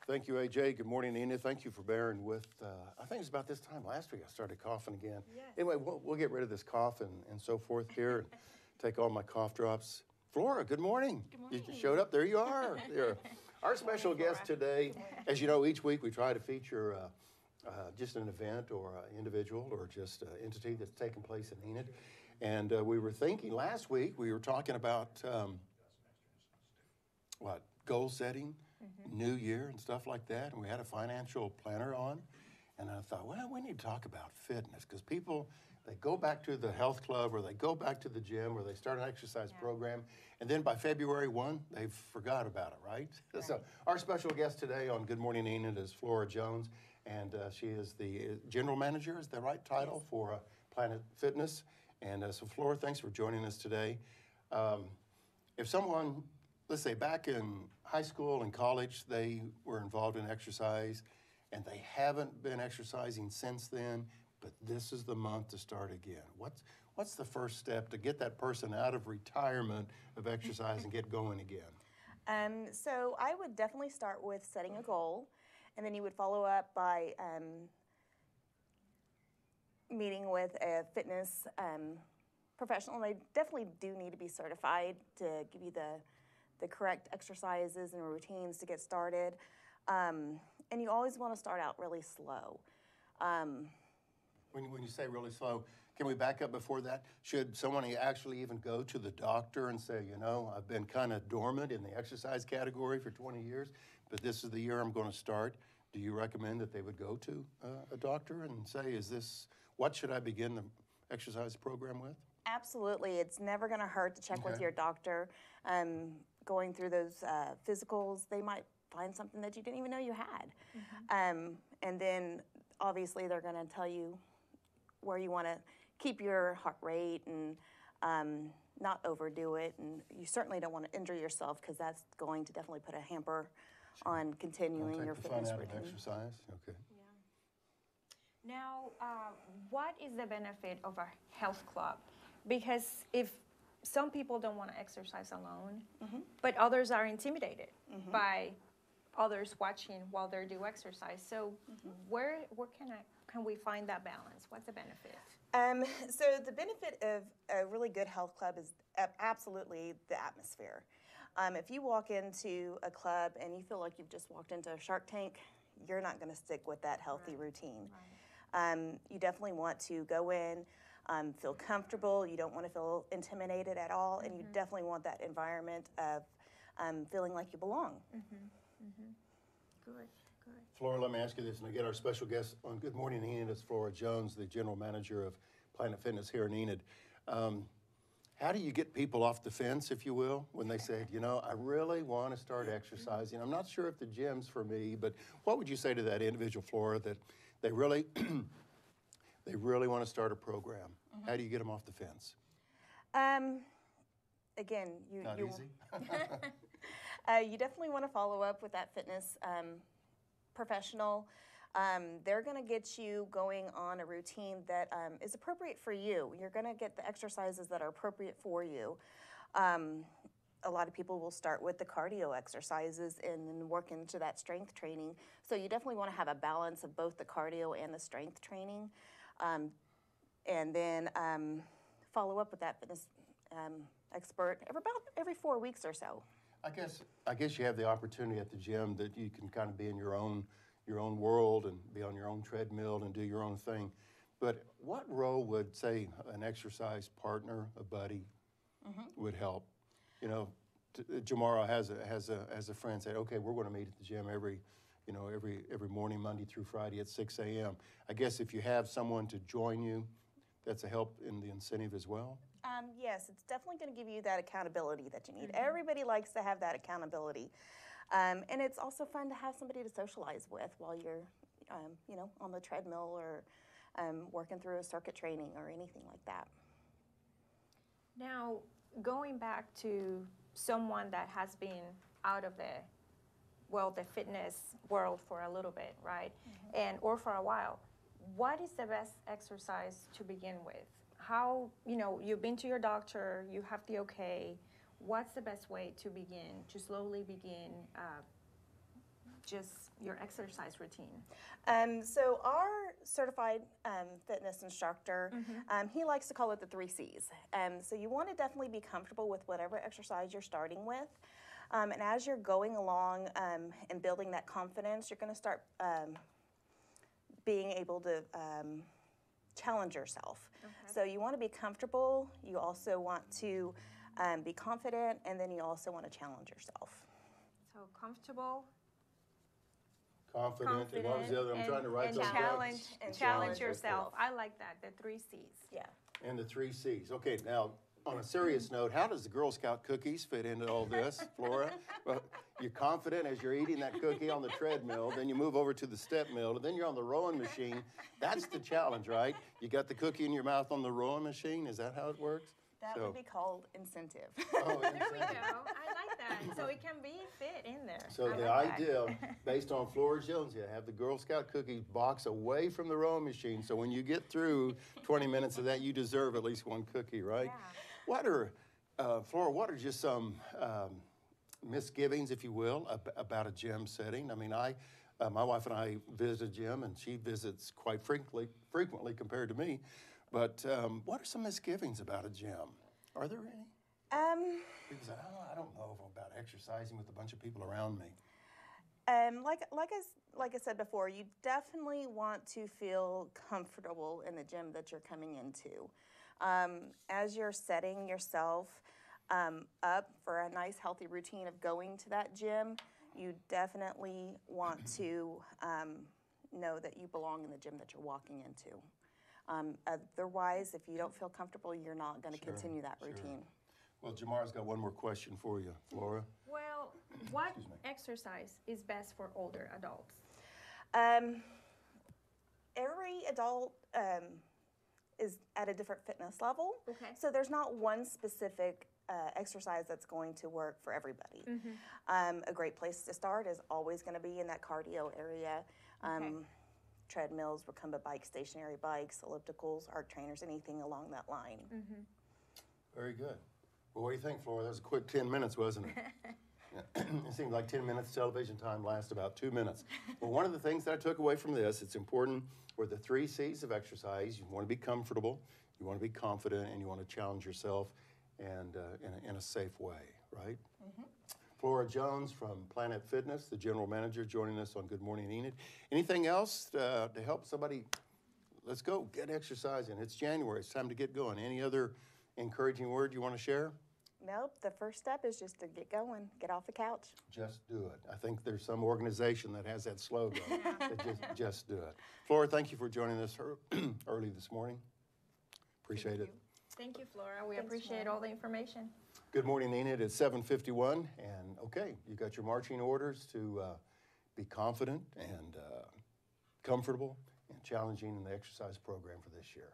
Thank you, AJ. Good morning, Enid. Thank you for bearing with, I think it's about this time last week I started coughing again. Yes. Anyway, we'll get rid of this cough and so forth here and take all my cough drops. Flora, good morning. Good morning. You showed up. There you are. There. Our special guest today, as you know, each week we try to feature just an event or an individual or just an entity that's taken place in Enid. And we were thinking last week, we were talking about goal setting, New Year and stuff like that. And we had a financial planner on. And I thought, well, we need to talk about fitness because people, they go back to the health club or they go back to the gym or they start an exercise program. And then by February 1, they've forgot about it, right? So our special guest today on Good Morning Enid is Flora Jones. And she is the general manager, is the right title, for Planet Fitness. And so Flora, thanks for joining us today. If someone, let's say back in high school and college, they were involved in exercise and they haven't been exercising since then, but this is the month to start again. What's the first step to get that person out of retirement of exercise and get going again? So I would definitely start with setting a goal, and then you would follow up by meeting with a fitness professional. And they definitely do need to be certified to give you the correct exercises and routines to get started. And you always want to start out really slow. When you say really slow, can we back up before that? Should someone actually even go to the doctor and say, you know, I've been kind of dormant in the exercise category for 20 years, but this is the year I'm going to start? Do you recommend that they would go to a doctor and say, what should I begin the exercise program with? Absolutely. It's never going to hurt to check with your doctor. Going through those physicals, they might find something that you didn't even know you had. And then obviously they're going to tell you where you want to keep your heart rate and not overdo it. And you certainly don't want to injure yourself because that's going to definitely put a hamper on continuing your fitness routine. Exercise. Okay. Yeah. Now, what is the benefit of a health club? Because if some people don't want to exercise alone, but others are intimidated by others watching while they do exercise. So where can we find that balance? What's the benefit? So the benefit of a really good health club is absolutely the atmosphere. If you walk into a club and you feel like you've just walked into a Shark Tank, you're not going to stick with that healthy routine. You definitely want to go in, feel comfortable. You don't want to feel intimidated at all, and you definitely want that environment of feeling like you belong. Good, good. Flora, let me ask you this, and again, our special guest on Good Morning Enid is Flora Jones, the general manager of Planet Fitness here in Enid. How do you get people off the fence, if you will, when they say, you know, I really want to start exercising. I'm not sure if the gym's for me, but what would you say to that individual, Flora, that they really want to start a program? How do you get them off the fence? Again, Not easy? You definitely want to follow up with that fitness professional. They're going to get you going on a routine that is appropriate for you. You're going to get the exercises that are appropriate for you. A lot of people will start with the cardio exercises and then work into that strength training. So you definitely want to have a balance of both the cardio and the strength training. And then follow up with that fitness expert every 4 weeks or so. I guess you have the opportunity at the gym that you can kind of be in your own world and be on your own treadmill and do your own thing. But what role would, say, an exercise partner, a buddy, would help? You know, Jamara has a friend said, okay, we're going to meet at the gym every morning, Monday through Friday at 6 a.m. I guess if you have someone to join you, that's a help in the incentive as well? Yes, it's definitely going to give you that accountability that you need. Everybody likes to have that accountability. And it's also fun to have somebody to socialize with while you're, on the treadmill or working through a circuit training or anything like that. Now, going back to someone that has been out of the fitness world for a little bit, right? Or for a while, what is the best exercise to begin with? How, you've been to your doctor, you have the okay. What's the best way to slowly begin just your exercise routine? So our certified fitness instructor, he likes to call it the 3 C's. So you want to definitely be comfortable with whatever exercise you're starting with. And as you're going along and building that confidence, you're going to start being able to challenge yourself. Okay. So you want to be comfortable, you also want to be confident, and then you also want to challenge yourself. So comfortable, Confident, and what was the other? I'm trying to write and those down. challenge, And challenge challenge yourself. yourself. I like that, the 3 C's. Yeah. And the 3 C's. Okay, now, on a serious note, how does the Girl Scout cookies fit into all this, Flora? Well, you're confident as you're eating that cookie on the treadmill, then you move over to the step mill, and then you're on the rowing machine. That's the challenge, right? You got the cookie in your mouth on the rowing machine. Is that how it works? That would be called incentive. Oh, There we go. incentive. I like that. So it can be fit in there. So I the like that. idea, based on Flora Jones, you have the Girl Scout cookie box away from the rowing machine. So when you get through 20 minutes of that, you deserve at least one cookie, right? Yeah. What are, Flora, what are just some misgivings, if you will, about a gym setting? I mean, my wife and I visit a gym, and she visits quite frequently compared to me. But what are some misgivings about a gym? Are there any? Because I don't know about exercising with a bunch of people around me. Like I said before, you definitely want to feel comfortable in the gym that you're coming into. As you're setting yourself up for a nice, healthy routine of going to that gym, you definitely want to know that you belong in the gym that you're walking into. Otherwise, if you don't feel comfortable, you're not going to continue that routine. Well, Jamar's got one more question for you, Flora. Well, what exercise is best for older adults? Every adult is at a different fitness level. Okay. So there's not one specific exercise that's going to work for everybody. A great place to start is always going to be in that cardio area. Treadmills, recumbent bikes, stationary bikes, ellipticals, arc trainers, anything along that line. Very good. Well, what do you think, Flora? That was a quick 10 minutes, wasn't it? It seemed like 10 minutes. Television time lasts about 2 minutes. Well, one of the things that I took away from this, it's important, were the 3 C's of exercise. You want to be comfortable, you want to be confident, and you want to challenge yourself and in a safe way, right? Flora Jones from Planet Fitness, the general manager, joining us on Good Morning Enid. Anything else to help somebody? Let's go, get exercising. It's January. It's time to get going. Any other encouraging word you want to share? Nope, the first step is just to get going, get off the couch. Just do it. I think there's some organization that has that slogan. That just do it. Flora, thank you for joining us early this morning. Appreciate it. Thank you, Flora. We Thanks, appreciate Flora. all the information. Good morning, Enid. It's 7:51, and okay, you got your marching orders to be confident and comfortable and challenging in the exercise program for this year.